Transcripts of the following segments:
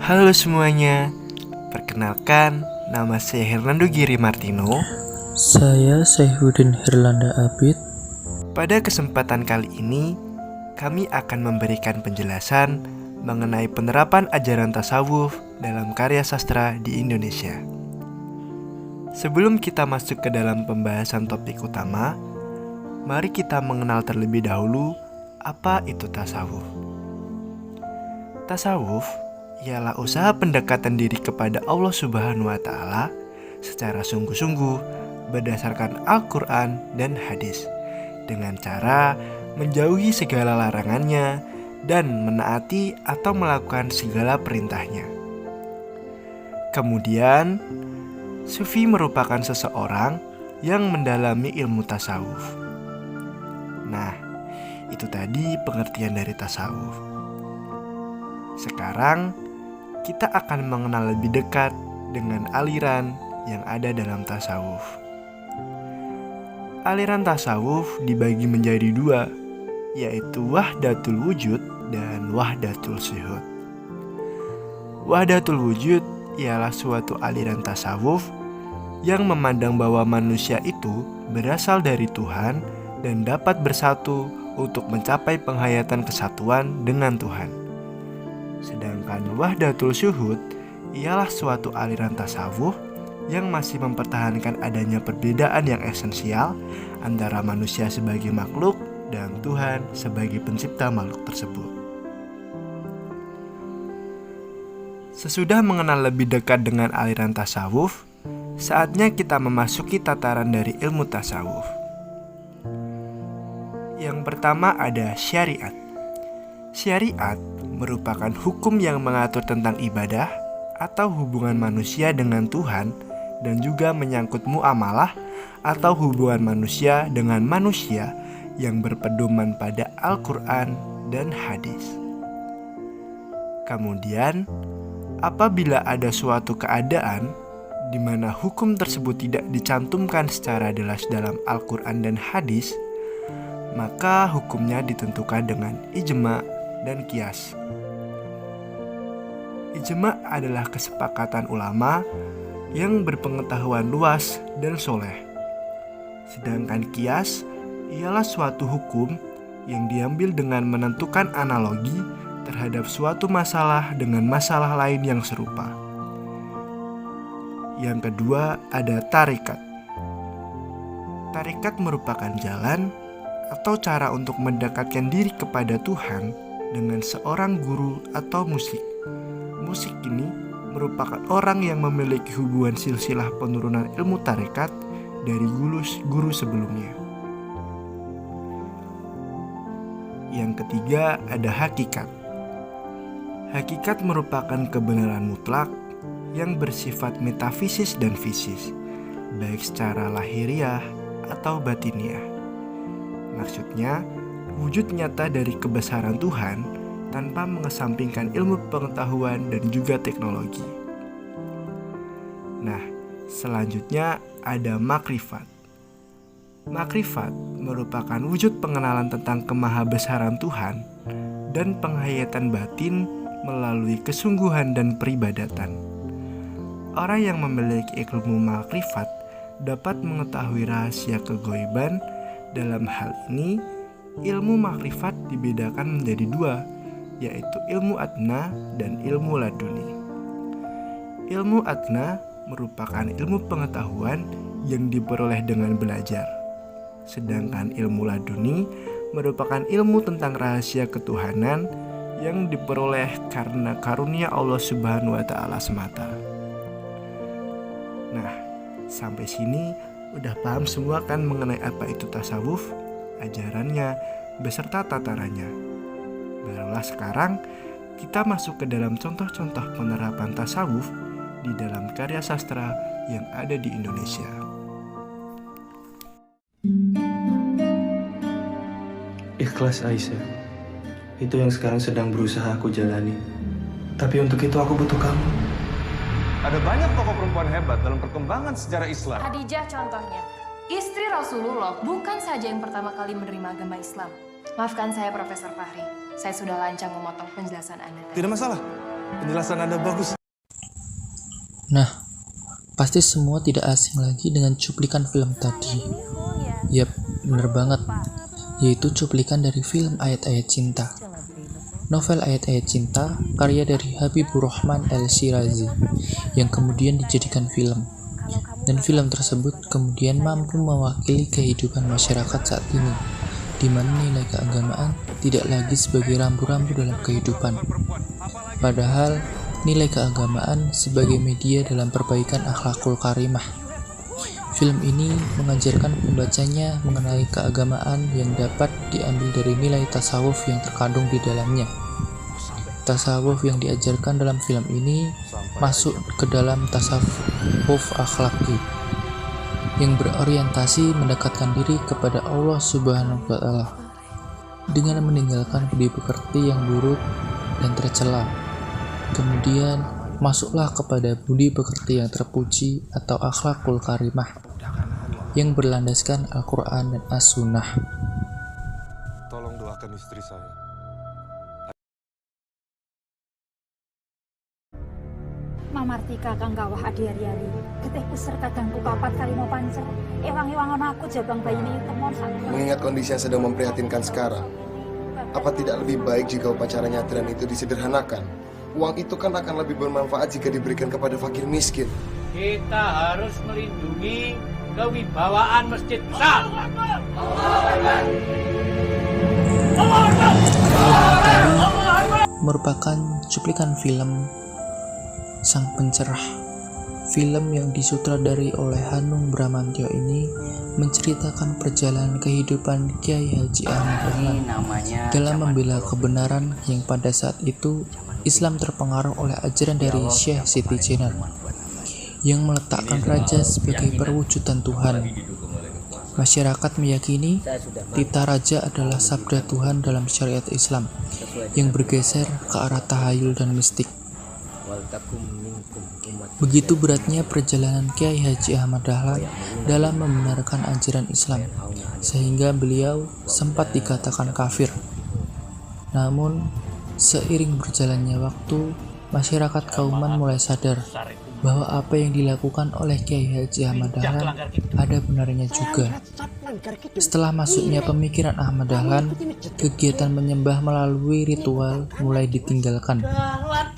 Halo semuanya, perkenalkan nama saya Hernando Giri Martino. Saya Saifuddin Herlanda Abid. Pada kesempatan kali ini, kami akan memberikan penjelasan mengenai penerapan ajaran tasawuf dalam karya sastra di Indonesia. Sebelum kita masuk ke dalam pembahasan topik utama, mari kita mengenal terlebih dahulu apa itu tasawuf. Tasawuf ialah usaha pendekatan diri kepada Allah Subhanahu wa Ta'ala secara sungguh-sungguh berdasarkan Al-Quran dan hadis, dengan cara menjauhi segala larangannya dan menaati atau melakukan segala perintahnya. Kemudian, sufi merupakan seseorang yang mendalami ilmu tasawuf. Nah, itu tadi pengertian dari tasawuf. Sekarang, kita akan mengenal lebih dekat dengan aliran yang ada dalam tasawuf. Aliran tasawuf dibagi menjadi dua, yaitu Wahdatul Wujud dan Wahdatul Syuhud. Wahdatul Wujud ialah suatu aliran tasawuf yang memandang bahwa manusia itu berasal dari Tuhan dan dapat bersatu untuk mencapai penghayatan kesatuan dengan Tuhan. Sedangkan Wahdatul Syuhud ialah suatu aliran tasawuf yang masih mempertahankan adanya perbedaan yang esensial antara manusia sebagai makhluk dan Tuhan sebagai pencipta makhluk tersebut. Sesudah mengenal lebih dekat dengan aliran tasawuf, saatnya kita memasuki tataran dari ilmu tasawuf. Yang pertama ada syariat. Syariat merupakan hukum yang mengatur tentang ibadah atau hubungan manusia dengan Tuhan dan juga menyangkut muamalah atau hubungan manusia dengan manusia yang berpedoman pada Al-Quran dan hadis. Kemudian, apabila ada suatu keadaan di mana hukum tersebut tidak dicantumkan secara jelas dalam Al-Quran dan hadis, maka hukumnya ditentukan dengan ijma dan qiyas. Ijma adalah kesepakatan ulama yang berpengetahuan luas dan soleh. Sedangkan qiyas ialah suatu hukum yang diambil dengan menentukan analogi terhadap suatu masalah dengan masalah lain yang serupa. Yang kedua ada tarekat. Tarekat merupakan jalan atau cara untuk mendekatkan diri kepada Tuhan dengan seorang guru atau musik. Musik ini merupakan orang yang memiliki hubungan silsilah penurunan ilmu tarekat dari guru sebelumnya. Yang ketiga ada hakikat. Hakikat merupakan kebenaran mutlak yang bersifat metafisis dan fisis, baik secara lahiriah atau batiniah. Maksudnya, wujud nyata dari kebesaran Tuhan tanpa mengesampingkan ilmu pengetahuan dan juga teknologi. Nah, selanjutnya ada makrifat. Makrifat merupakan wujud pengenalan tentang kemahabesaran Tuhan dan penghayatan batin melalui kesungguhan dan peribadatan. Orang yang memiliki ilmu makrifat dapat mengetahui rahasia kegoiban. Dalam hal ini, ilmu makrifat dibedakan menjadi dua, yaitu ilmu adna dan ilmu laduni. Ilmu adna merupakan ilmu pengetahuan yang diperoleh dengan belajar. Sedangkan ilmu laduni merupakan ilmu tentang rahasia ketuhanan yang diperoleh karena karunia Allah Subhanahu wa Ta'ala semata. Nah, sampai sini udah paham semua kan mengenai apa itu tasawuf, ajarannya, beserta tatarannya. Barulah sekarang kita masuk ke dalam contoh-contoh penerapan tasawuf di dalam karya sastra yang ada di Indonesia. Ikhlas Aisyah, itu yang sekarang sedang berusaha aku jalani. Tapi untuk itu aku butuh kamu. Ada banyak tokoh perempuan hebat dalam perkembangan sejarah Islam. Khadijah contohnya, istri Rasulullah bukan saja yang pertama kali menerima agama Islam. Maafkan saya Profesor Fahri, saya sudah lancang memotong penjelasan Anda. Tidak masalah. Penjelasan Anda bagus. Nah, pasti semua tidak asing lagi dengan cuplikan film tadi. Yap, bener banget. Yaitu cuplikan dari film Ayat-Ayat Cinta. Novel Ayat-Ayat Cinta, karya dari Habibur Rahman Al-Shirazi, yang kemudian dijadikan film. Dan film tersebut kemudian mampu mewakili kehidupan masyarakat saat ini, di mana nilai keagamaan tidak lagi sebagai rambu-rambu dalam kehidupan. Padahal, nilai keagamaan sebagai media dalam perbaikan akhlakul karimah. Film ini mengajarkan pembacanya mengenai keagamaan yang dapat diambil dari nilai tasawuf yang terkandung di dalamnya. Tasawuf yang diajarkan dalam film ini masuk ke dalam tasawuf akhlaki yang berorientasi mendekatkan diri kepada Allah Subhanahu wa Ta'ala dengan meninggalkan budi pekerti yang buruk dan tercela. Kemudian masuklah kepada budi pekerti yang terpuji atau akhlakul karimah yang berlandaskan Al-Quran dan As-Sunnah. Tolong doakan istri saya. Mamartika kang kawah adi-ari getih peser kadangku kapat kalimo pancer ewang-ewangan aku jabang bayine temon sakit. Mengingat kondisi yang sedang memprihatinkan sekarang, apa tidak lebih baik jika upacara nyadran itu disederhanakan? Uang itu kan akan lebih bermanfaat jika diberikan kepada fakir miskin. Kita harus melindungi kewibawaan masjid besar. Merupakan cuplikan film Sang Pencerah. Film yang disutradari oleh Hanung Bramantyo ini menceritakan perjalanan kehidupan Kiai Haji Ahmad Dahlan dalam membela kebenaran yang pada saat itu Islam terpengaruh oleh ajaran dari Syekh Siti Jenar yang meletakkan raja sebagai perwujudan Tuhan. Masyarakat meyakini tita raja adalah sabda Tuhan dalam syariat Islam yang bergeser ke arah tahayul dan mistik. Begitu beratnya perjalanan Kiai Haji Ahmad Dahlan dalam membenarkan ajaran Islam, sehingga beliau sempat dikatakan kafir. Namun, seiring berjalannya waktu, masyarakat Kauman mulai sadar bahwa apa yang dilakukan oleh Kiai Haji Ahmad Dahlan ada benarnya juga. Setelah masuknya pemikiran Ahmad Dahlan, kegiatan menyembah melalui ritual mulai ditinggalkan,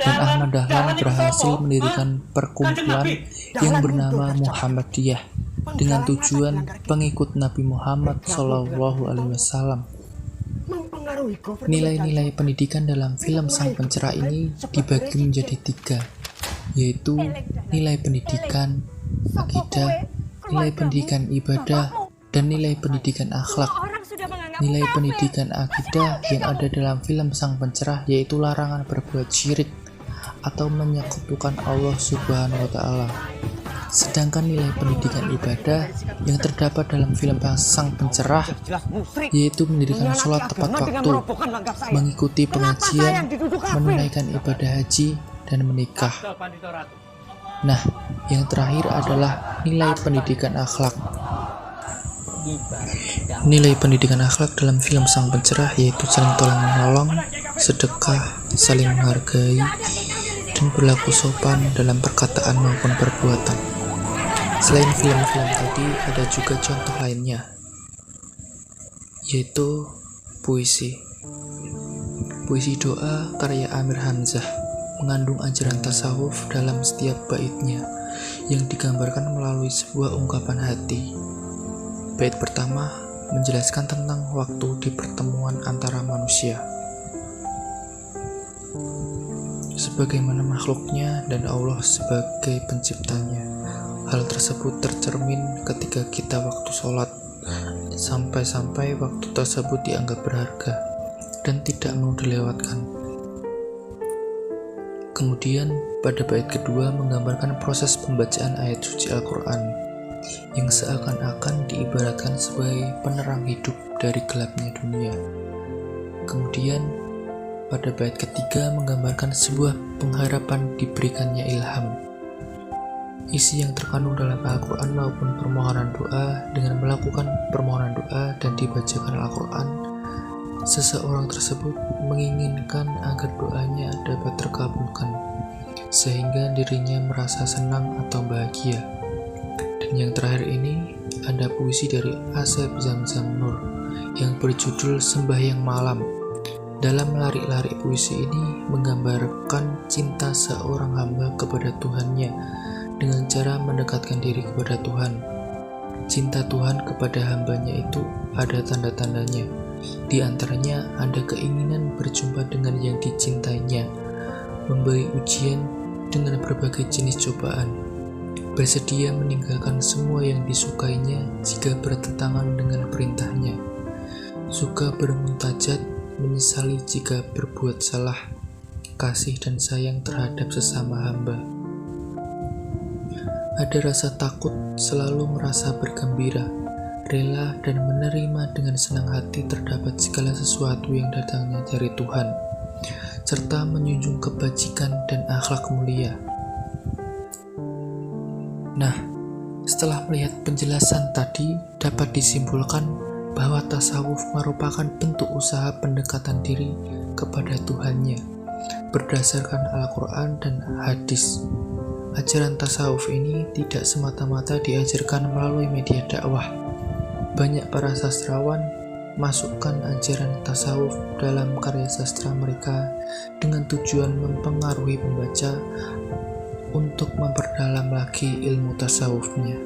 dan Ahmad Dahlan berhasil mendirikan perkumpulan yang bernama Muhammadiyah dengan tujuan pengikut Nabi Muhammad SAW. Nilai-nilai pendidikan dalam film Sang Pencerah ini dibagi menjadi 3, yaitu nilai pendidikan akidah, nilai pendidikan ibadah, dan nilai pendidikan akhlak. Nilai pendidikan akidah yang ada dalam film Sang Pencerah yaitu larangan berbuat syirik atau menyekutukan Allah Subhanahu wa Ta'ala. Sedangkan nilai pendidikan ibadah yang terdapat dalam film Sang Pencerah yaitu mendirikan sholat tepat waktu, mengikuti pengajian, menunaikan ibadah haji, dan menikah. Nah, yang terakhir adalah nilai pendidikan akhlak. Nilai pendidikan akhlak dalam film Sang Pencerah yaitu saling tolong-menolong, sedekah, saling menghargai, dan berlaku sopan dalam perkataan maupun perbuatan. Selain film-film tadi, ada juga contoh lainnya, yaitu puisi. Puisi doa karya Amir Hamzah mengandung ajaran tasawuf dalam setiap baitnya yang digambarkan melalui sebuah ungkapan hati. Bait pertama menjelaskan tentang waktu di pertemuan antara manusia, sebagaimana makhluknya dan Allah sebagai penciptanya. Hal tersebut tercermin ketika kita waktu sholat, sampai-sampai waktu tersebut dianggap berharga dan tidak mau dilewatkan. Kemudian pada bait kedua menggambarkan proses pembacaan ayat suci Al-Quran yang seakan-akan diibaratkan sebagai penerang hidup dari gelapnya dunia. Kemudian pada bait ketiga menggambarkan sebuah pengharapan diberikannya ilham. Isi yang terkandung dalam Al-Quran maupun permohonan doa dengan melakukan permohonan doa dan dibacakan Al-Quran Seseorang tersebut menginginkan agar doanya dapat terkabulkan, sehingga dirinya merasa senang atau bahagia. Dan yang terakhir ini ada puisi dari Asep Zamzam Nur yang berjudul Sembahyang Malam. Dalam larik-larik puisi ini menggambarkan cinta seorang hamba kepada Tuhannya dengan cara mendekatkan diri kepada Tuhan. Cinta Tuhan kepada hambanya itu ada tanda-tandanya. Di antaranya ada keinginan berjumpa dengan yang dicintainya, memberi ujian dengan berbagai jenis cobaan, bersedia meninggalkan semua yang disukainya jika bertentangan dengan perintahnya, suka bermuntajat, menyesali jika berbuat salah, kasih dan sayang terhadap sesama hamba. Ada rasa takut, selalu merasa bergembira, rela dan menerima dengan senang hati terdapat segala sesuatu yang datangnya dari Tuhan, serta menjunjung kebajikan dan akhlak mulia. Nah, setelah melihat penjelasan tadi, dapat disimpulkan bahwa tasawuf merupakan bentuk usaha pendekatan diri kepada Tuhannya berdasarkan Al-Quran dan hadis. Ajaran tasawuf ini tidak semata-mata diajarkan melalui media dakwah. Banyak para sastrawan masukkan ajaran tasawuf dalam karya sastra mereka dengan tujuan mempengaruhi pembaca untuk memperdalam lagi ilmu tasawufnya.